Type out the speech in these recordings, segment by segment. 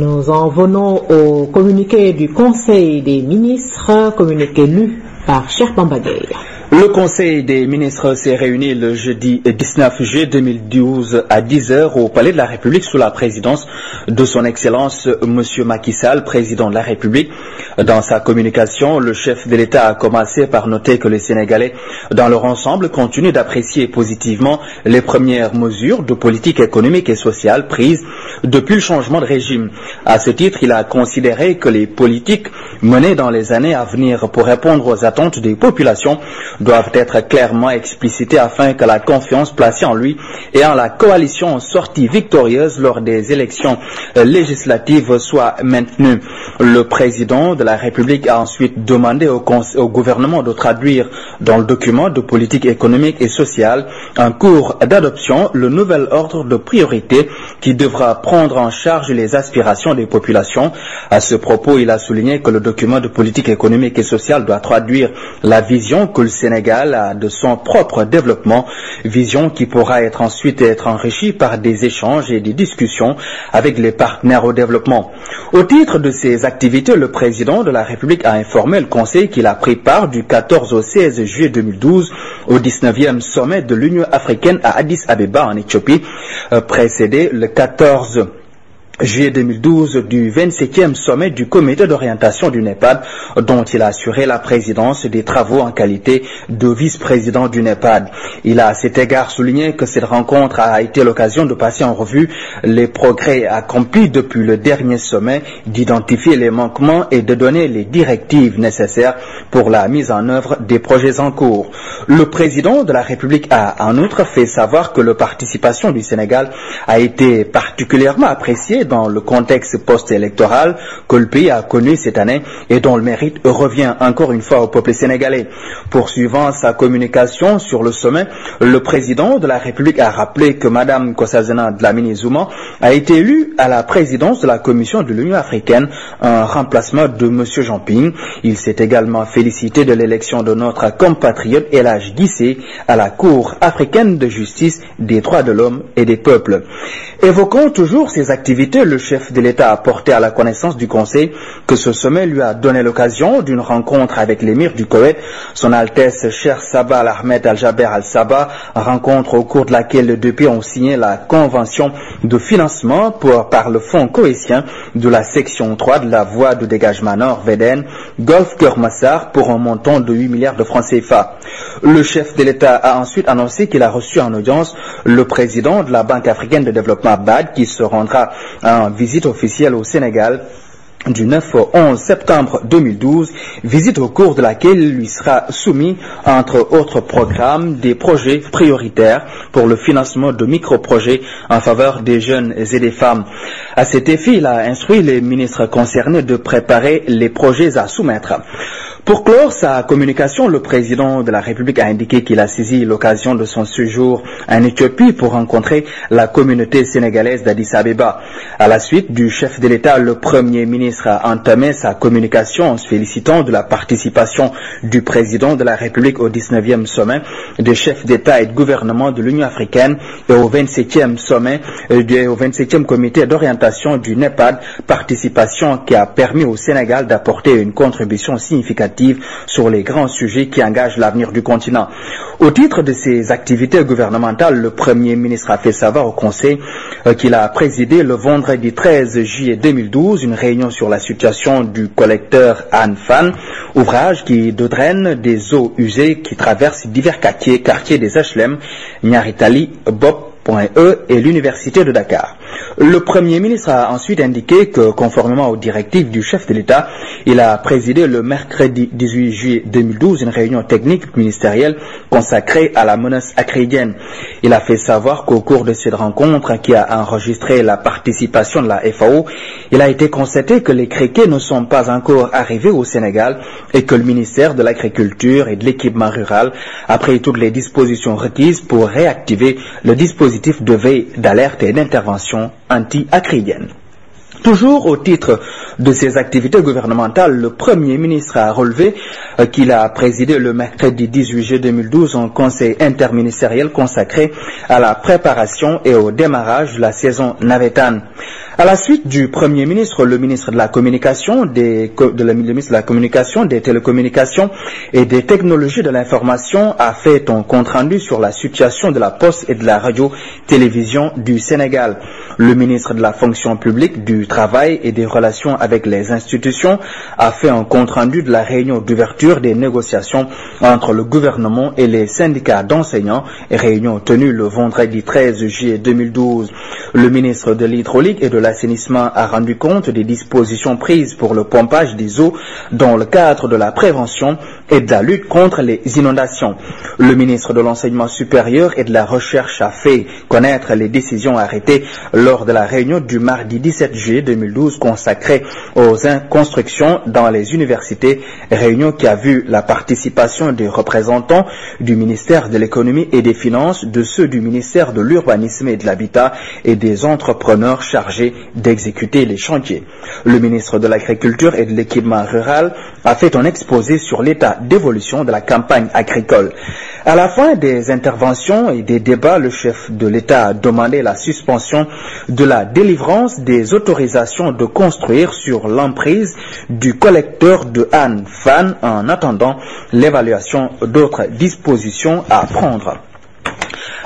Nous en venons au communiqué du Conseil des ministres, communiqué lu par Cheikh Bambagay. Le Conseil des ministres s'est réuni le jeudi 19 juillet 2012 à 10h au Palais de la République sous la présidence de son Excellence M. Macky Sall, président de la République. Dans sa communication, le chef de l'État a commencé par noter que les Sénégalais, dans leur ensemble, continuent d'apprécier positivement les premières mesures de politique économique et sociale prises depuis le changement de régime. À ce titre, il a considéré que les politiques menées dans les années à venir pour répondre aux attentes des populations doivent être clairement explicitées afin que la confiance placée en lui et en la coalition sortie victorieuse lors des élections législatives soit maintenue. Le président de la République a ensuite demandé au gouvernement de traduire dans le document de politique économique et sociale en cours d'adoption le nouvel ordre de priorité qui devra prendre en charge les aspirations des populations. À ce propos, il a souligné que le document de politique économique et sociale doit traduire la vision que le Sénégal a de son propre développement, vision qui pourra ensuite être enrichie par des échanges et des discussions avec les partenaires au développement. Au titre de ces activités, le président de la République a informé le Conseil qu'il a pris part du 14 au 16 juillet 2012 au 19e sommet de l'Union africaine à Addis Abeba en Éthiopie, précédé le 14 juillet 2012 du 27e sommet du comité d'orientation du NEPAD, dont il a assuré la présidence des travaux en qualité de vice-président du NEPAD. Il a à cet égard souligné que cette rencontre a été l'occasion de passer en revue les progrès accomplis depuis le dernier sommet, d'identifier les manquements et de donner les directives nécessaires pour la mise en œuvre des projets en cours. Le président de la République a en outre fait savoir que la participation du Sénégal a été particulièrement appréciée dans le contexte post-électoral que le pays a connu cette année et dont le mérite revient encore une fois au peuple sénégalais. Poursuivant sa communication sur le sommet, le président de la République a rappelé que Mme Nkosazana Dlamini Zuma a été élue à la présidence de la Commission de l'Union africaine en remplacement de M. Jean-Ping. Il s'est également félicité de l'élection de notre compatriote El Hadj Guissé à la Cour africaine de justice des droits de l'homme et des peuples. Évoquant toujours ces activités, le chef de l'État a porté à la connaissance du Conseil que ce sommet lui a donné l'occasion d'une rencontre avec l'émir du Koweït, son Altesse Cheikh Sabah Al-Ahmed Al-Jaber Al-Sabah, rencontre au cours de laquelle les deux pays ont signé la convention de financement par le fonds koweïtien de la section 3 de la voie de dégagement nord-Védène, Golfe Kermassar, pour un montant de 8 milliards de francs CFA. Le chef de l'État a ensuite annoncé qu'il a reçu en audience le président de la Banque africaine de développement BAD qui se rendra en visite officielle au Sénégal du 9 au 11 septembre 2012, visite au cours de laquelle lui sera soumis, entre autres programmes, des projets prioritaires pour le financement de micro-projets en faveur des jeunes et des femmes. À cet effet, il a instruit les ministres concernés de préparer les projets à soumettre. Pour clore sa communication, le président de la République a indiqué qu'il a saisi l'occasion de son séjour en Éthiopie pour rencontrer la communauté sénégalaise d'Addis Abeba. À la suite du chef de l'État, le Premier ministre a entamé sa communication en se félicitant de la participation du président de la République au 19e sommet des chefs d'État et de gouvernement de l'Union africaine et au 27e sommet au 27e comité d'orientation du NEPAD, participation qui a permis au Sénégal d'apporter une contribution significative sur les grands sujets qui engagent l'avenir du continent. Au titre de ses activités gouvernementales, le Premier ministre a fait savoir au Conseil qu'il a présidé le vendredi 13 juillet 2012 une réunion sur la situation du collecteur Anfan, ouvrage qui draine des eaux usées qui traversent divers quartiers des HLM, Nyaritali, Bob.e et l'Université de Dakar. Le Premier ministre a ensuite indiqué que, conformément aux directives du chef de l'État, il a présidé le mercredi 18 juillet 2012 une réunion technique ministérielle consacrée à la menace acridienne. Il a fait savoir qu'au cours de cette rencontre, qui a enregistré la participation de la FAO, il a été constaté que les criquets ne sont pas encore arrivés au Sénégal et que le ministère de l'Agriculture et de l'Équipement rural a pris toutes les dispositions requises pour réactiver le dispositif de veille, d'alerte et d'intervention anti-acridienne. Toujours au titre de ses activités gouvernementales, le Premier ministre a relevé qu'il a présidé le mercredi 18 juillet 2012 un conseil interministériel consacré à la préparation et au démarrage de la saison navétane. À la suite du Premier ministre, le ministre de la Communication, des Télécommunications et des Technologies de l'Information a fait un compte-rendu sur la situation de la Poste et de la Radio-Télévision du Sénégal. Le ministre de la Fonction publique, du Travail et des Relations avec les institutions a fait un compte-rendu de la réunion d'ouverture des négociations entre le gouvernement et les syndicats d'enseignants, réunion tenue le vendredi 13 juillet 2012. Le ministre de l'Hydraulique et de l'Assainissement a rendu compte des dispositions prises pour le pompage des eaux dans le cadre de la prévention et de la lutte contre les inondations. Le ministre de l'Enseignement supérieur et de la Recherche a fait connaître les décisions arrêtées lors de la réunion du mardi 17 juillet 2012 consacrée aux constructions dans les universités, réunion qui a vu la participation des représentants du ministère de l'Économie et des Finances, de ceux du ministère de l'Urbanisme et de l'Habitat et des entrepreneurs chargés d'exécuter les chantiers. Le ministre de l'Agriculture et de l'Équipement rural a fait un exposé sur l'état d'évolution de la campagne agricole. À la fin des interventions et des débats, le chef de l'État a demandé la suspension de la délivrance des autorisations de construire sur l'emprise du collecteur de Han-Fan en attendant l'évaluation d'autres dispositions à prendre.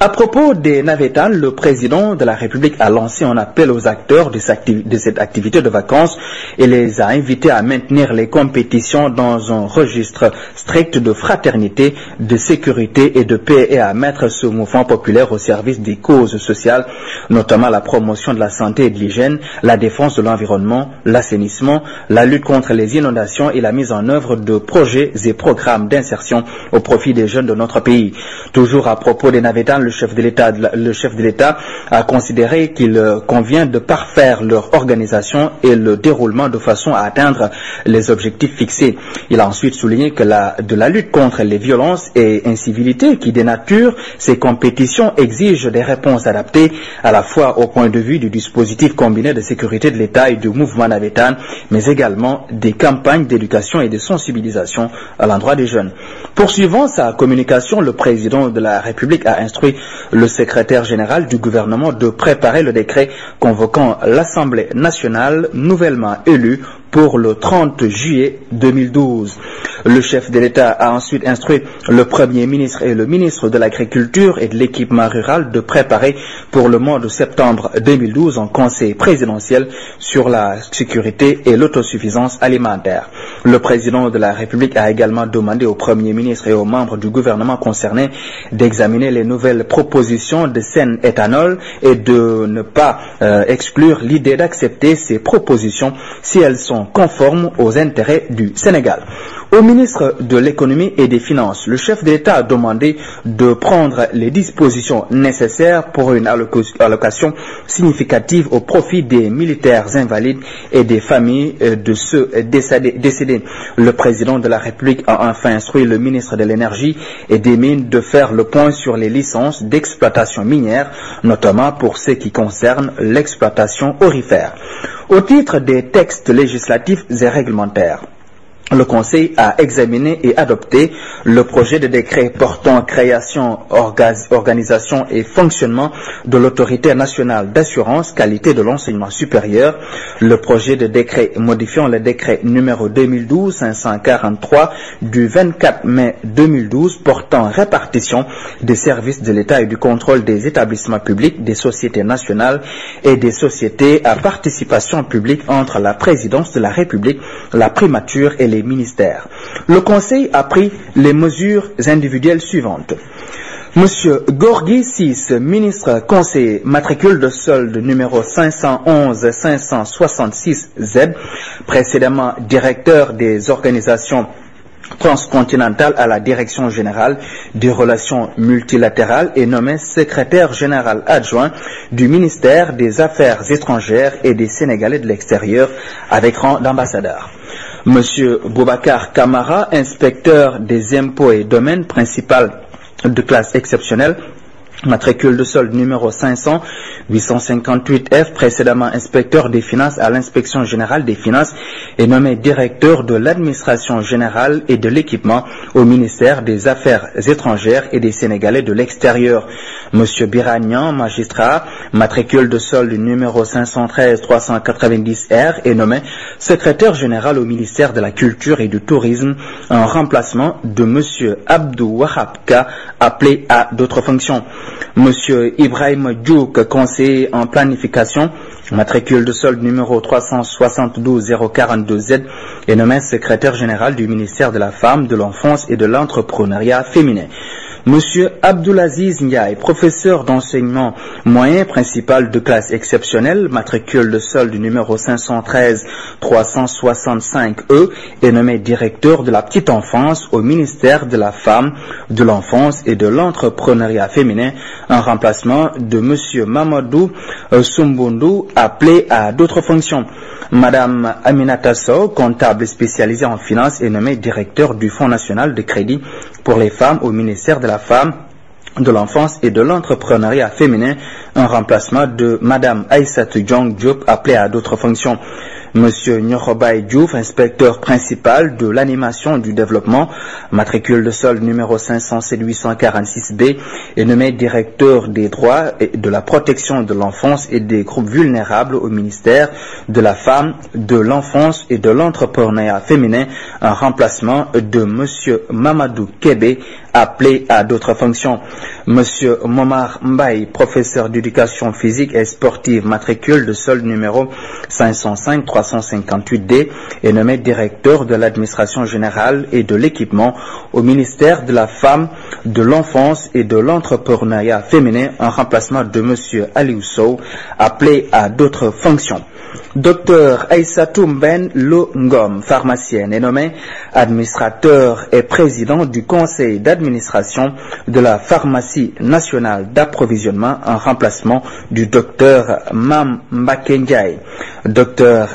À propos des navétanes, le président de la République a lancé un appel aux acteurs de cette activité de vacances et les a invités à maintenir les compétitions dans un registre strict de fraternité, de sécurité et de paix et à mettre ce mouvement populaire au service des causes sociales, notamment la promotion de la santé et de l'hygiène, la défense de l'environnement, l'assainissement, la lutte contre les inondations et la mise en œuvre de projets et programmes d'insertion au profit des jeunes de notre pays. Toujours à propos des navétanes, le chef de l'État a considéré qu'il convient de parfaire leur organisation et le déroulement de façon à atteindre les objectifs fixés. Il a ensuite souligné que de la lutte contre les violences et incivilités qui dénaturent ces compétitions exige des réponses adaptées à la fois au point de vue du dispositif combiné de sécurité de l'État et du mouvement navétane, mais également des campagnes d'éducation et de sensibilisation à l'endroit des jeunes. Poursuivant sa communication, le président de la République a instruit le secrétaire général du gouvernement de préparer le décret convoquant l'Assemblée nationale nouvellement élue pour le 30 juillet 2012. Le chef de l'État a ensuite instruit le Premier ministre et le ministre de l'Agriculture et de l'Équipement rural de préparer pour le mois de septembre 2012 un conseil présidentiel sur la sécurité et l'autosuffisance alimentaire. Le président de la République a également demandé au Premier ministre et aux membres du gouvernement concernés d'examiner les nouvelles propositions de Sen-Éthanol et de ne pas exclure l'idée d'accepter ces propositions si elles sont conformes aux intérêts du Sénégal. Au ministre de l'Économie et des Finances, le chef de l'État a demandé de prendre les dispositions nécessaires pour une allocation significative au profit des militaires invalides et des familles de ceux décédés. Le président de la République a enfin instruit le ministre de l'Énergie et des Mines de faire le point sur les licences d'exploitation minière, notamment pour ce qui concerne l'exploitation aurifère. Au titre des textes législatifs et réglementaires, le Conseil a examiné et adopté le projet de décret portant création, organisation et fonctionnement de l'autorité nationale d'assurance qualité de l'enseignement supérieur, le projet de décret modifiant le décret numéro 2012-543 du 24 mai 2012 portant répartition des services de l'État et du contrôle des établissements publics, des sociétés nationales et des sociétés à participation publique entre la présidence de la République, la primature et les ministères. Le Conseil a pris les mesures individuelles suivantes. Monsieur Gorgui Ciss, ministre conseiller, matricule de solde numéro 511-566Z, précédemment directeur des organisations transcontinentale à la Direction générale des relations multilatérales et nommé secrétaire général adjoint du ministère des Affaires étrangères et des Sénégalais de l'extérieur avec rang d'ambassadeur. Monsieur Boubacar Camara, inspecteur des impôts et domaines principal de classe exceptionnelle, matricule de solde numéro 500 858F, précédemment inspecteur des finances à l'inspection générale des finances, est nommé directeur de l'administration générale et de l'équipement au ministère des Affaires étrangères et des Sénégalais de l'extérieur. Monsieur Biragnan, magistrat, matricule de solde numéro 513 390R, est nommé secrétaire général au ministère de la Culture et du Tourisme en remplacement de Monsieur Abdou Wahabka, appelé à d'autres fonctions. Monsieur Ibrahim Djouk, conseiller en planification, matricule de solde numéro 372 042Z, est nommé secrétaire général du ministère de la Femme, de l'Enfance et de l'Entrepreneuriat féminin. Monsieur Abdoulaziz Ndiaye, professeur d'enseignement moyen principal de classe exceptionnelle, matricule de solde numéro 513 365E, est nommé directeur de la petite enfance au ministère de la Femme, de l'Enfance et de l'Entrepreneuriat féminin, en remplacement de Monsieur Mamadou Sumbundu, appelé à d'autres fonctions. Madame Aminata Sow, comptable spécialisée en finance, est nommée directeur du Fonds national de crédit pour les femmes au ministère de la Femme, de l'Enfance et de l'Entrepreneuriat féminin, en remplacement de Madame Aïssatou Diong Diop, appelée à d'autres fonctions. Monsieur Nyorobaï Diouf, inspecteur principal de l'animation du développement, matricule de solde numéro 507 846B, est nommé directeur des droits et de la protection de l'enfance et des groupes vulnérables au ministère de la Femme, de l'Enfance et de l'Entrepreneuriat féminin, en remplacement de Monsieur Mamadou Kébé, appelé à d'autres fonctions. Monsieur Momar Mbaye, professeur d'éducation physique et sportive, matricule de solde numéro 505 358D, est nommé directeur de l'administration générale et de l'équipement au ministère de la Femme, de l'Enfance et de l'Entrepreneuriat féminin, en remplacement de Monsieur Aliou Sow, appelé à d'autres fonctions. Docteur Aïssatou Mben Lo Ngom, pharmacienne, est nommé administrateur et président du conseil d'administration de la pharmacie nationale d'approvisionnement, en remplacement du docteur Mam Mbakendiaï. Docteur